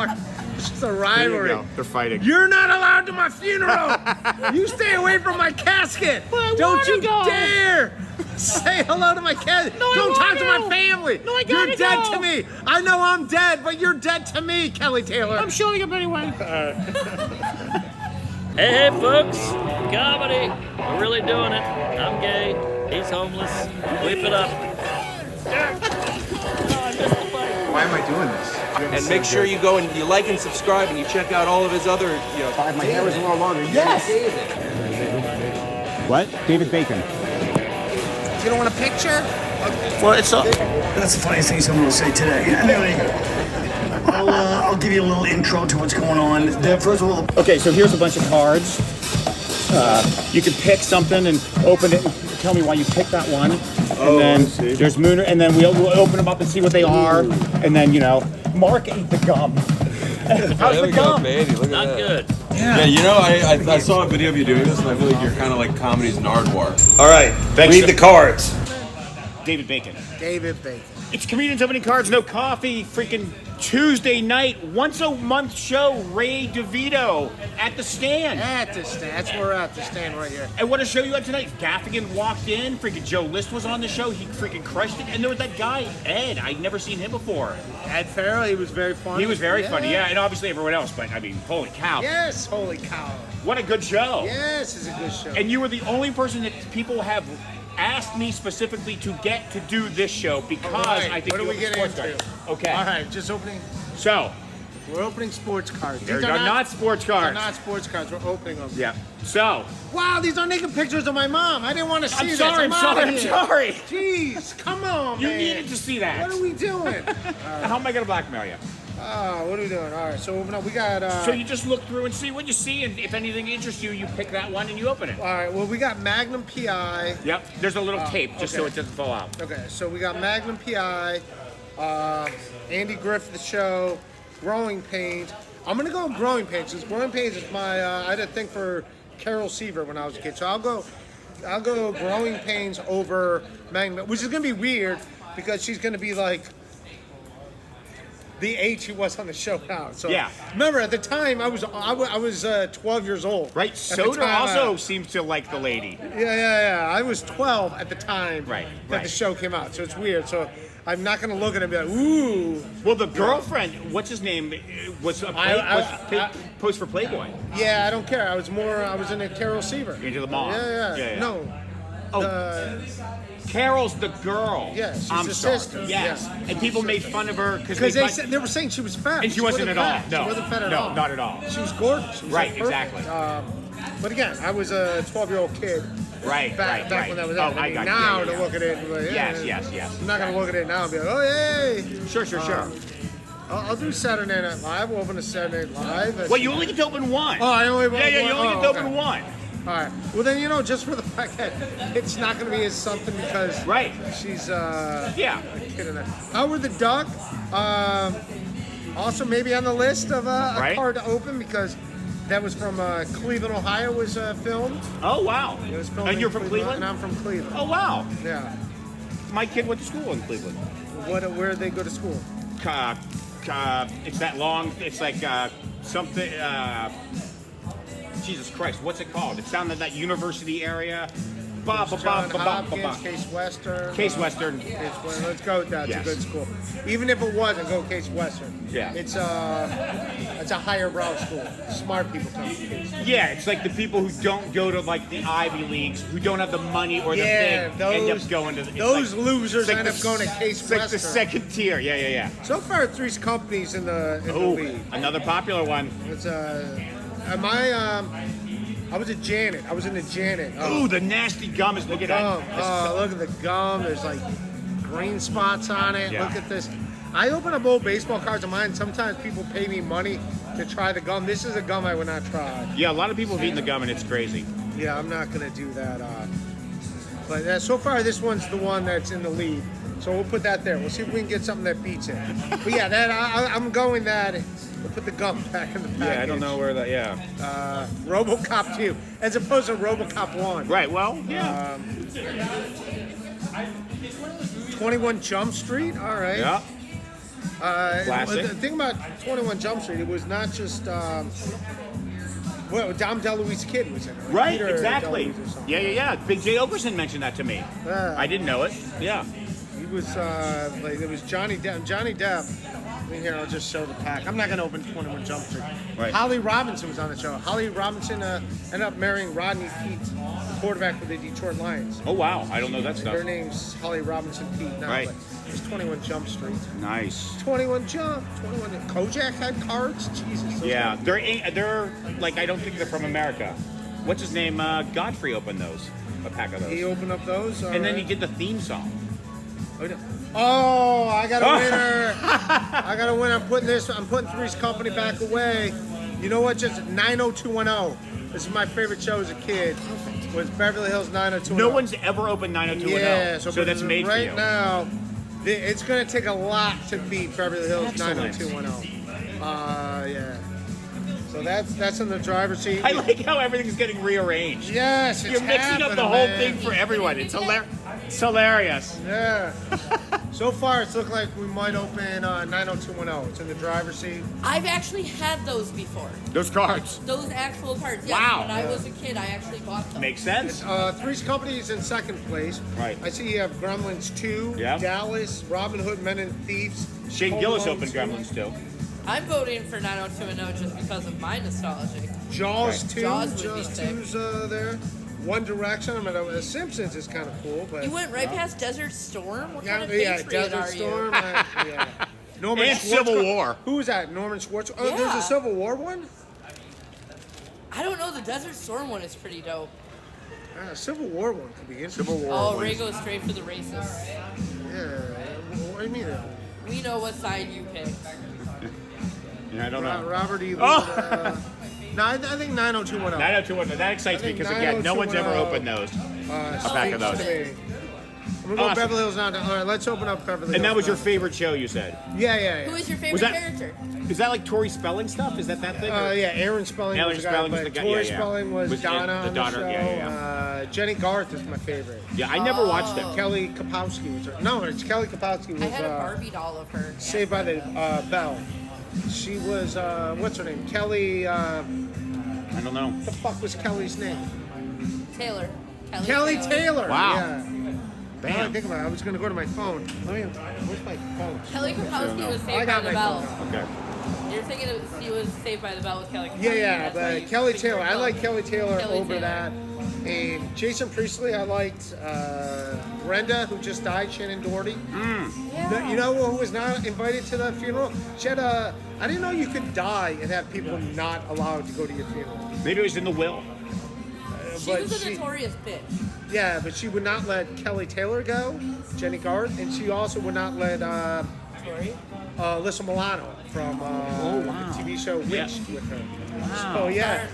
Marc. It's just a rivalry. There you go. They're fighting. You're not allowed to my funeral. You stay away from my casket. Don't you dare say hello to my casket. No, Don't talk to my family. No, I gotta You're dead go. to me. I know I'm dead, but you're dead to me, Kelly Taylor. I'm showing up anyway. Hey, folks, comedy. We're really doing it. I'm gay. He's homeless. Whip it up. Why am I doing this? And make sure you go and you like and subscribe and you check out all of his other, My hair was a little longer. Yes! What? David Bacon. You don't want a picture? Well, it's a... That's the funniest thing someone will say today. Anyway, I'll give you a little intro to what's going on. First of all, Okay, so here's a bunch of cards. You can pick something and open it and tell me why you picked that one. And then there's Mooner, and then we'll open them up and see what they are. And then, Marc ate the gum. How's the gum? baby. Look at Not that. good. Yeah, I saw a video of you doing this, and I feel like you're kind of like comedy's Nardwar. all right, read the cards. David Bacon. David Bacon. It's Comedians Opening Cards, no coffee, freaking Tuesday night, once a month show, Ray DeVito at the stand. At the stand. That's where we're at, the stand right here. And what a show you had tonight. Gaffigan walked in, freaking Joe List was on the show, he freaking crushed it. And there was that guy, Ed, I'd never seen him before. Ed Farrell, he was very funny. He was very funny, yeah, and obviously everyone else, but I mean, holy cow. Yes, holy cow. What a good show. Yes, it's a good show. And you were the only person that people have asked me specifically to get to do this show because Right, I think what are you we have a getting sports into? card. Okay. All right, just opening. So, We're opening sports cards. they're not sports They're cards. not sports cards. We're opening them. Yeah. So, Wow, these are naked pictures of my mom. I didn't want to see I'm this. sorry, I'm outta sorry. here. Jeez, come on, You man. needed to see that. What are we doing? How am I going to blackmail you? What are we doing? All right, so open up. We got. So you just look through and see what you see, and if anything interests you, you pick that one and you open it. All right. Well, we got Magnum PI. Yep. There's a little tape just so okay. it doesn't fall out. Okay, so we got Magnum PI, Andy Griffith Show, Growing Pains. I'm gonna go with Growing Pains because Growing Pains is my. I had a thing for Carol Seaver when I was a kid, so I'll go Growing Pains over Magnum, which is gonna be weird because she's gonna be like the age she was on the show now. So Yeah. remember at the time I was 12 years old. Right? At the Soda time, also seems to like the lady. Yeah. I was 12 at the time Right, that right. the show came out, so it's weird. So I'm not gonna look at it and be like, ooh. Well, the girlfriend, what's his name, was a post for Playboy. Yeah, I don't care. I was in a Carol Seaver. Into the mom. Yeah. No. Oh. Carol's the girl. Yeah, she's I'm the sorry. sister. Yes. Yeah. And people made fun of her Because because they were saying she was fat. and she wasn't at all. fat. No. She wasn't fat at no, all. not at all. She was gorgeous. She was Right, like perfect. exactly. But again, I was a 12-year-old kid. Back Back when that was Oh, out. I got you. now Yeah, to yeah. look at it and be like, Yes. I'm not gonna look at it now and be like, oh yay. Sure. I'll do Saturday Night Live. We'll open a Saturday Night Live. Well, you only get to open one. Oh, I only Yeah, you only get to open one. All right. Well, then, just for the fact that it's not going to be as something because Right. she's Yeah. a kid in that. Howard the Duck, also maybe on the list of a Right. card to open because that was from Cleveland, Ohio, was filmed. Oh, wow. It was filmed And in you're from Cleveland? And I'm from Cleveland. Oh, wow. Yeah. My kid went to school in Cleveland. Where did they go to school? It's that long, it's like something, Jesus Christ, what's it called? It's down in that university area. John Hopkins, Case Western. Case Western. Case Western. Let's go with that. It's Yes. a good school. Even if it wasn't, go Case Western. Yeah. It's a higher brow school. Smart people come to Case. Yeah, it's like the people who don't go to like the Ivy Leagues, who don't have the money or the Yeah, thing, those- end up going to the, it's those like- losers it's like end up going to Case It's like the Western. second tier. Yeah. So far, 3 companies in the Oh, league. another popular one. It's I was a Janet. I was in the Janet. Ooh, the nasty gum is looking Gum. at. Look at the gum. There's like green spots on it. Yeah. Look at this. I open up old baseball cards of mine. Sometimes people pay me money to try the gum. This is a gum I would not try. Yeah, a lot of people have eaten the gum and it's crazy. Yeah, I'm not gonna do that. But so far, this one's the one that's in the lead. So we'll put that there. We'll see if we can get something that beats it. But yeah, I'm going that. We'll put the gum back in the package. Yeah, I don't know where that. Yeah. RoboCop 2, as opposed to RoboCop 1. Right. Well. Yeah. 21 Jump Street. All right. Yeah. Classic. The thing about 21 Jump Street, it was not just well, Dom DeLuise kid was in it. Right, Peter exactly. DeLuise or something. Yeah. Big J. Okerson mentioned that to me. Yeah. I didn't know it. Yeah. He was like it was Johnny Depp. Johnny Depp. I mean, here I'll just show the pack. I'm not gonna open 21 Jump Street. Right. Holly Robinson was on the show. Holly Robinson ended up marrying Rodney Peete, the quarterback for the Detroit Lions. Oh wow, I don't know that stuff. Her name's Holly Robinson Peete now. Right. But it was 21 Jump Street. Nice. 21 Jump. 21. Kojak had cards. Jesus. those Yeah, guys. they're like I don't think they're from America. What's his name? Godfrey opened those, a pack of those, He opened up those. and then he did the theme song. Oh, I got a winner. I got a winner. I'm putting Three's Company back away. You know what? Just 90210. This is my favorite show as a kid. Was Beverly Hills 90210. No one's ever opened 90210. Yeah, so that's made right for you. now. It's going to take a lot to beat Beverly Hills Excellent. 90210. Yeah. So that's in the driver's seat. I like how everything's getting rearranged. Yes, it's You're mixing up the happening, whole man. thing for everyone. It's hilarious. Yeah. So far, it's looked like we might open 90210. It's in the driver's seat. I've actually had those before. Those cards. Those actual cards. Yes, Wow. when I was a kid, I actually bought them. Makes sense. Three's Company is in second place. Right. I see you have Gremlins 2, Yeah. Dallas, Robin Hood, Men and Thieves. Shane Home Gillis Alone opened 2, Gremlins too. I'm voting for 90210 just because of my nostalgia. Jaws Right. 2. Jaws would be Jaws sick. 2's there. One Direction. I mean, The Simpsons is kind of cool, but You went right past Desert Storm? What kind of yeah, patriot Desert are Storm. you? Yeah. Norman And Schwartz- Civil War. Who was that? Norman Schwartz. Oh, there's Yeah. a Civil War one. I don't know, the Desert Storm one is pretty dope. Civil War one could be interesting. Civil War. Oh, ones. Ray goes straight for the racists. Yeah. What do you mean? We know what side you picked. Yeah, I don't know. Robert E. Lee. Oh. No, I think 90210. 90210. That excites I me think because again, no one's ever 90210. opened those. A pack of those. I'm gonna go Awesome. Beverly Hills now. All right, let's open up Beverly Hills. And that was your now. favorite show, you said. Yeah. Who is your favorite Was that- character? Is that like Tori Spelling stuff? Is that thing? or- Yeah, Aaron Spelling Aaron was the guy, Spelling was but the guy- Tori yeah, yeah. Spelling was Was Donna the on daughter, the show. yeah. Jenny Garth is my favorite. Yeah, I never watched it. Kelly Kapowski was her. No, it's Kelly Kapowski was I had a Barbie doll of her. Saved by the Bell. She was what's her name? Kelly. I don't know. What the fuck was Kelly's name? Taylor. Kelly Taylor. Wow. Yeah. Now that I Bam. think about it, I was gonna go to my phone. Where's my phone? Kelly Kapowski was I Saved by got the my Bell. phone. Okay. You're thinking she was Saved by the Bell with Kelly Kapowski. Yeah, that's why you but Kelly picked her Taylor. I phone. like Kelly Taylor Kelly over Taylor. that. And Jason Priestley, I liked Brenda, who just died, Shannon Doherty. Yeah. You know who was not invited to the funeral? She had I didn't know you could die and have people not allowed to go to your funeral. Maybe it was in the will. She but was a she- notorious bitch. Yeah, but she would not let Kelly Taylor go, Jenny Garth, and she also would not let Tori. Alyssa Milano from the TV show Witched with her. So yeah,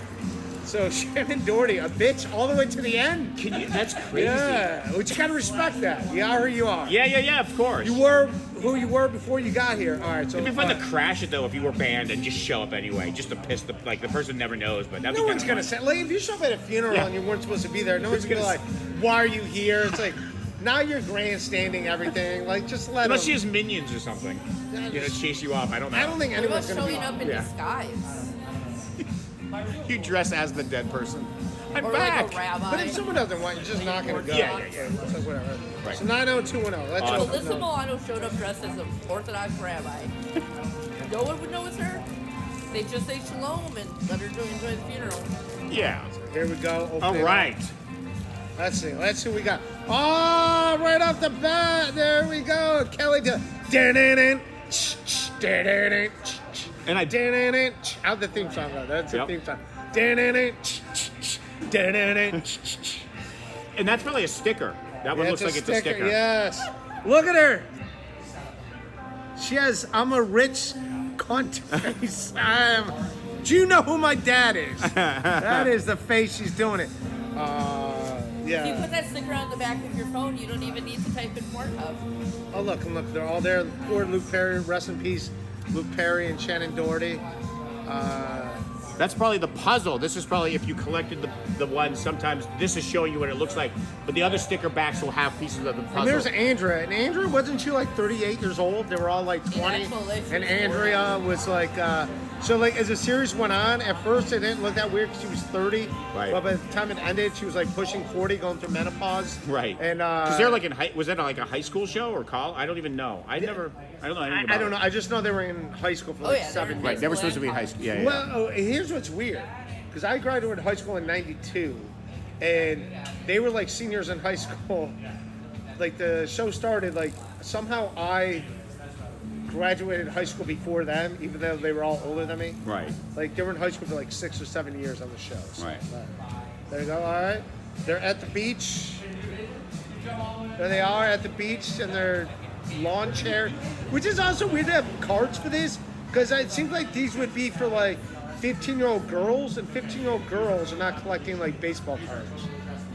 so Shannon Doherty, a bitch all the way to the end. Can you? That's crazy. Yeah, but you gotta respect that. You are who you are. Yeah, of course. You were who you were before you got here. All right, so It'd be fun to crash it though if you were banned and just show up anyway, just to piss the person never knows. But that'd no be one's kinda gonna fun. say, like, if you show up at a funeral Yeah. and you weren't supposed to be there, no one's gonna be like, why are you here? It's like, now you're grandstanding everything. Like, just let Unless them. she has minions or something, chase you off. I don't know. I don't think What about anyone's gonna showing be. up in Yeah. disguise? You dress as the dead person. I'm Or back. like a rabbi? But if someone doesn't want, you're just not gonna go. Yeah. It's like whatever. Right. So 90210. Let's Awesome. open Alyssa them. Milano showed up dressed as an Orthodox rabbi. No one would know it's her. They just say shalom and let her enjoy the funeral. Yeah. Here we go. Open All it up. right. Let's see. Let's see what we got. Oh, right off the bat. There we go. Kelly. And I did. Out the theme song. That's the Yep. theme song. And that's probably a sticker. That one looks like it's a sticker. Yes. Look at her. She has, I'm a rich cunt face. Do you know who my dad is? That is the face she's doing it. If you Yeah. put that sticker on the back of your phone, you don't even need to type in Pornhub. Oh, look, and look. They're all there. Poor Luke Perry. Rest in peace, Luke Perry and Shannon Doherty. That's probably the puzzle. This is probably if you collected the one. Sometimes this is showing you what it looks like, but the other sticker backs will have pieces of the puzzle. And there's Andrea. And Andrea, wasn't she like 38 years old? They were all like 20. And Andrea was like, so like as the series went on, at first it didn't look that weird because she was 30. Right. But by the time it ended, she was like pushing 40, going through menopause. Right. And because they're like was that like a high school show or college? I don't even know. I don't know anything about I don't know. I just know they were in high school for like 7 years. Right. They were supposed to be in high school. Yeah. Well, here's what's weird, because I graduated high school in '92, and they were like seniors in high school. Like the show started, like somehow I graduated high school before them, even though they were all older than me. Right. Like they were in high school for like 6 or 7 years on the show. So, Right. There you go. All right. They're at the beach. There they are at the beach in their lawn chair, which is also weird to have cards for this, because it seems like these would be for like 15-year-old girls, and 15-year-old girls are not collecting like baseball cards.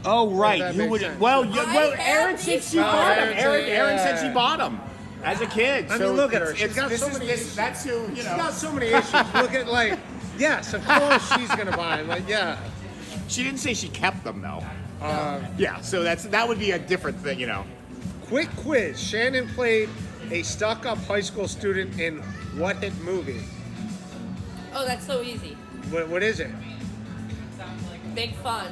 Oh right. That Who makes would? sense. Well, I Aaron said she bought them. Aaron said she bought them as a kid. I mean, look at her. She's got so many issues. That's who. She's got so many issues. Look at like, yes, of course she's gonna buy them. Like, yeah. She didn't say she kept them though. Yeah. So that would be a different thing, Quick quiz. Shannon played a stuck-up high school student in what hit movie? Oh, that's so easy. What is it? Big Fun.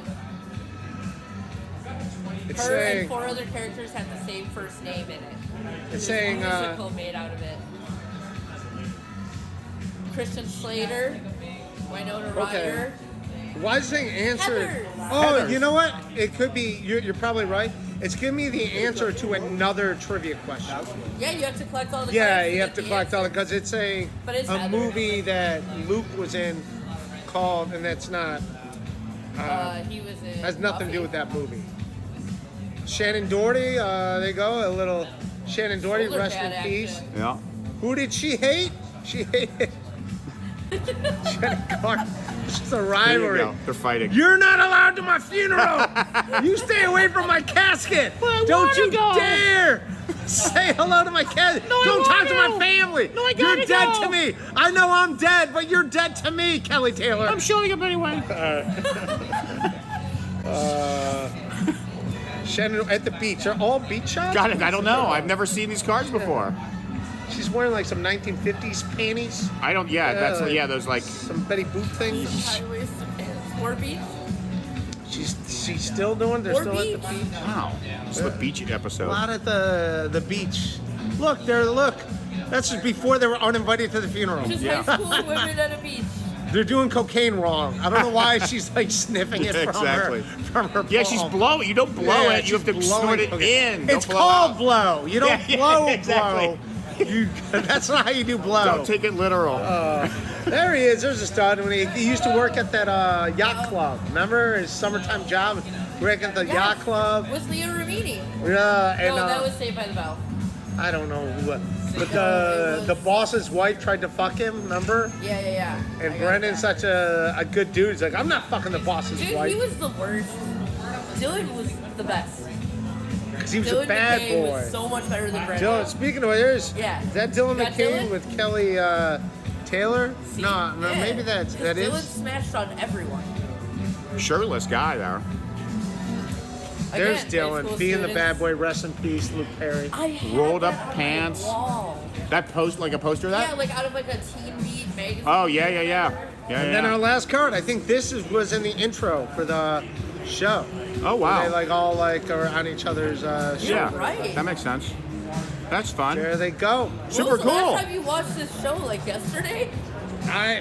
It's Her and saying 4 other characters have the same first name in it. It's There's saying, a musical made out of it. Christian Slater, Winona Ryder. why is it saying answer? Heathers. Oh, Heathers. you know what? It could be. You're probably right. It's giving me the answer to another trivia question. Yeah, you have to collect all the Yeah, cards you get have to the collect all answer. because it's a But it's a Heathers. movie that Luke was in called, and that's not He was in has nothing to do Buffy. with that movie. Shannon Doherty, there you go, a little Shannon Doherty, Shoulder rest in pad peace. action. Yeah. Who did she hate? She hated Shannon Clark. It's just a There you rivalry. go. They're fighting. You're not allowed to my funeral. You stay away from my casket. Don't you dare say hello to my casket. Don't talk to my family. You're dead to me. I know I'm dead, but you're dead to me, Kelly Taylor. I'm showing up anyway. Shannon at the beach. Are all beach shots? Got it. I don't know. I've never seen these cards before. She's wearing like some 1950s panties. I don't. Yeah. That's those like. Some Betty Boop things. High-waisted pants. War Beach? She's still doing. They're Or still at the beach. beach. Wow. This is the beach A episode. lot at the beach. Look. That's just before they were uninvited to the funeral. Just high school women at a beach. They're doing cocaine wrong. I don't know why she's like sniffing it Yeah, from exactly. her Yeah, palm. she's blowing. You don't blow Yeah, it. You have to she's blowing snort it cocaine. in. Don't It's blow called out. blow. You don't Yeah, blow exactly. blow. That's not how you do blow. Don't take it literal. There he is. There's a stud. When he used to work at that yacht club. Remember his summertime job? Working at the yacht club. With Leo Ramini. Yeah, and No, that was Saved by the Bell. I don't know who. But the boss's wife tried to fuck him. Remember? Yeah. And I got Brendan's that. such a good dude. He's like, I'm not fucking the boss's Dude, wife. he was the worst. Dylan was the best. Because he was Dylan a bad McKay boy. was so much better than Brendan. Dylan, speaking of there's, Yeah. is that Dylan You got McKay Dylan? with Kelly Taylor? See? No, Yeah. maybe that 'Cause is. Dylan smashed on everyone. Shirtless guy there. There's Again, high Dylan, school being the students. bad boy. Rest in peace, Luke Perry. I had Rolled up that on my pants. wall. That post like a poster of that? Yeah, like out of like a Teen Beat magazine. Oh yeah. Yeah, And then our yeah. last card, I think this was in the intro for the show. Oh wow. They like all like are on each other's You're Yeah. right. That makes sense. That's fun. There they go. Super When was the cool. last time you watched this show? Like yesterday?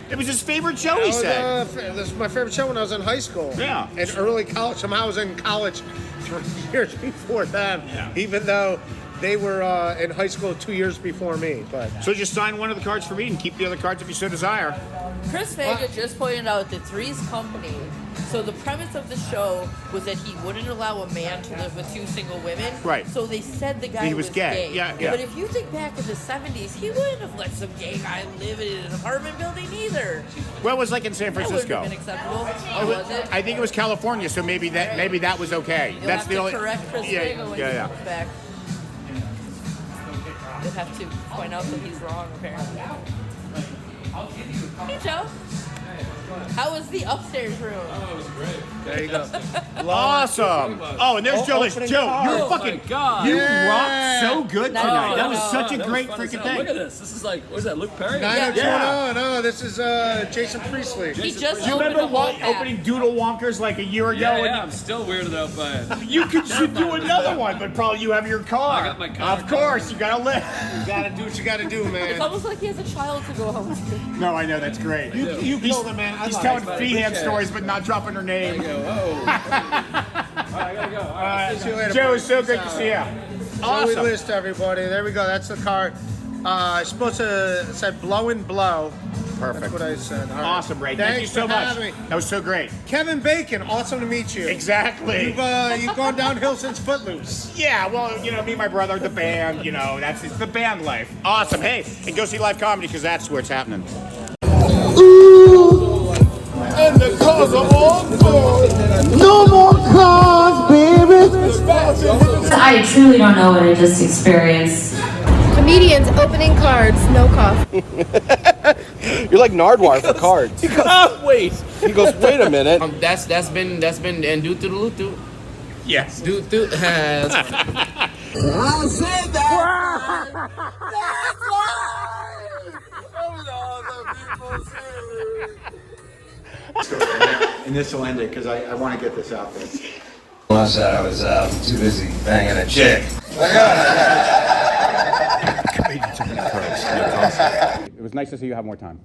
It was his favorite show, That he was, said. this was my favorite show when I was in high school. Yeah. And early college. Somehow I was in college 3 years before them, even though they were in high school 2 years before me. But So just sign one of the cards for me and keep the other cards if you so desire. Chris Vega just pointed out that Three's Company. So the premise of the show was that he wouldn't allow a man to live with 2 single women. Right. So they said the guy He was gay. Yeah. But if you think back in the 70s, he wouldn't have let some gay guy live in an apartment building either. Well, it was like in San That wouldn't Francisco. have been acceptable. Oh, was it? I think it was California, so maybe that was okay. You'll That's have the to only. correct Chris Vega when he yeah. comes back. You'll have to point out that he's wrong, apparently. Hey, Joe. How was the upstairs room? There you go. Awesome. Oh, and there's Joe. opening Joe, card. you're Oh, fucking. my God. You Yeah. rocked so good No, tonight. no, That was no. such a That great was fun as freaking hell. Look at thing. this. This is like, what is that, Luke Perry? 90210. No, this is Jason Priestley. He just Do you opened remember a whole pack. opening Doodle Wonkers like a year ago? Yeah, and yeah, I'm still weirded out by it. You should do another one, but probably you have your car. I got my car. Of course, you gotta live. You gotta do what you gotta do, It's man. almost like he has a child to go home to. No, I know, that's great. You killed him, man. I He's love telling it. freehand stories, but not dropping her name. Oh. I gotta go. All right. See you later, Joe, buddy. it's so Peace good to out. see you. So we Awesome. list everybody. There we go. That's the card. It's supposed to say blow and blow. Perfect. That's what I said. All right. Awesome, Ray. Thank you Thanks so for much. having me. That was so great. Kevin Bacon, awesome to meet you. Exactly. You've gone downhill since Footloose. Yeah, well, you know, me and my brother, the band, you know, it's the band life. Awesome. Hey, and go see live comedy because that's where it's happening. And the cars are all gone. No more cars, baby. I truly don't know what I just experienced. Comedians opening cards, no coffee. You're like Nardwar for cards. He goes, oh, wait. He goes, wait a minute. That's been and do to Yes. do has. I said that. And this will end it because I want to get this out there. I said I was too busy banging a chick. It was nice to see you have more time.